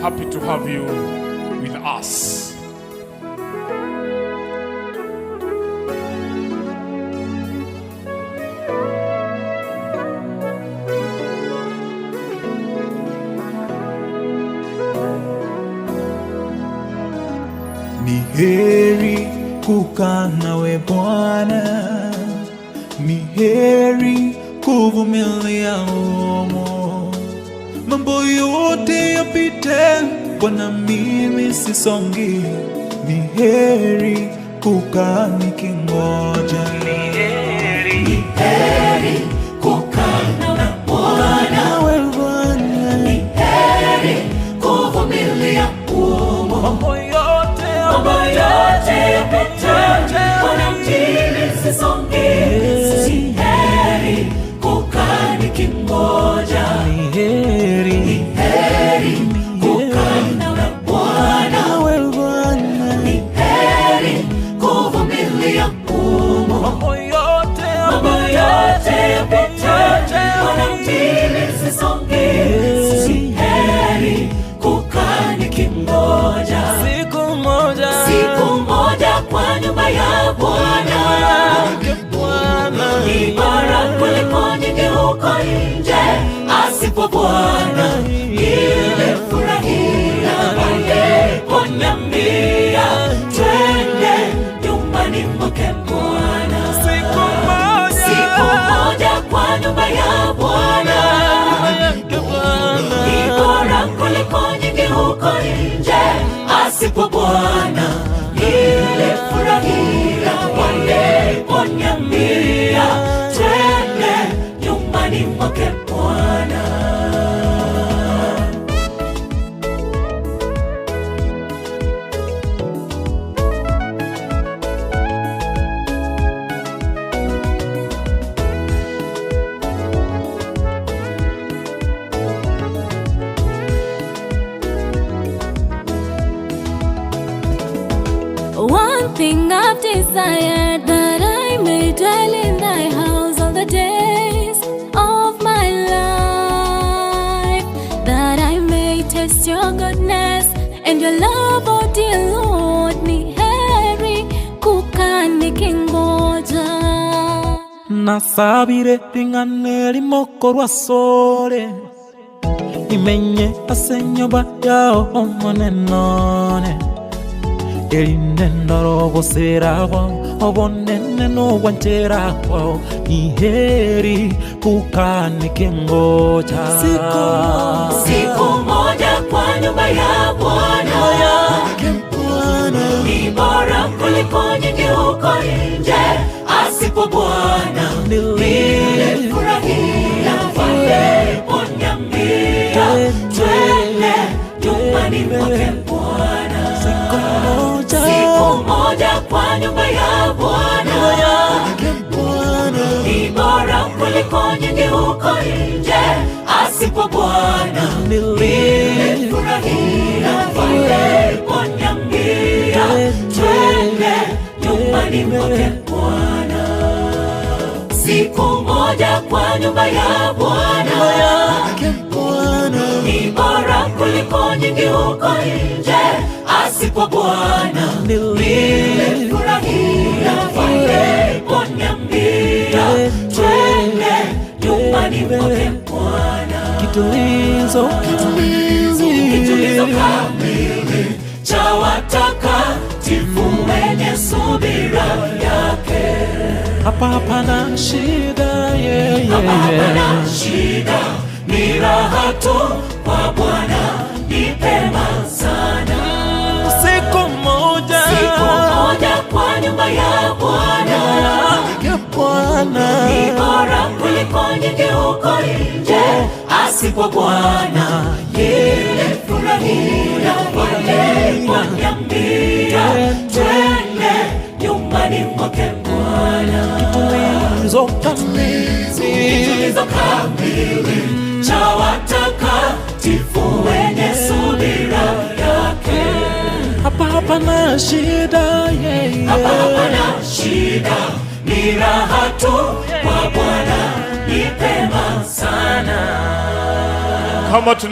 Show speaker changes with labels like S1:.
S1: Happy to have you with us.
S2: Ni heri kukaa nawe Bwana, ni heri kuvumilia umo. Mambo yote yapite, Bwana mimi sisongi. Ni heri kukaa nikingoja.
S3: Ni heri kukaa na Bwana, ni heri kuvumilia umo. Mambo yote yapite, Bwana mimi sisongi. Ni heri kukaa nikingoja. Ni heri kukaa na Bwana, ni heri kuvumilia umo. Mambo yote yapite, Bwana mimi sisongi. Ni heri kukaa nikingoja. Siku moja kwa nyumba ya Bwana ni bora kuliko nyingi huko nje. Asipo Bwana nimefurahia waliponiambia twende nyumbani mwake Bwana. Siku moja kwa nyumba ya Bwana ni bora kuliko nyingi huko nje. Asipo Bwana nilifurahia waliponiambia twende nyumbani mwake Bwana.
S4: One thing I've desired, that I may dwell in thy house all the days of my life, that I may taste your goodness and your love, oh dear Lord. Ni heri kukaa nikingoja.
S2: Nasabire ringane rimoko rwasore, imenye asenyoba yao omonenone. Elinendoro boseraho obonene no wancheraho. Ni heri kukaa nikingoja.
S3: Siku moja kwa nyumba ya Bwana ni bora kuliko nyingi huko nje. Asipo Bwana nilifurahia waliponiambia twende nyumbani mwake Bwana. Siku moja kwa nyumba ya Bwana ni bora kuliko nyingi huko nje. Asipo Bwana nilifurahia waliponiambia twende nyumbani mwake Bwana. Siku moja kwa nyumba ya Bwana ni bora kuliko nyingi huko nje. Asipo Bwana nilifurahia waliponiambia twende nyumbani mwake Bwana.
S2: Kitulizo
S3: kamili cha watakatifu wenye subira yake.
S2: hapa hapana shida,
S3: Hapana shida, ni raha tu kwa Bwana, ni pema sana. Siku moja kwa nyumba ya Bwana ni bora kuliko nyingi huko nje. Asipo Bwana nilifurahia waliponiambia twende nyumbani mwake Bwana. Kitulizo kamili cha watakatifu wenye subira yake.
S2: hapa hapana shida,
S3: hapana shida, ni raha tu kwa Bwana, ni pema sana.
S1: Kama tuna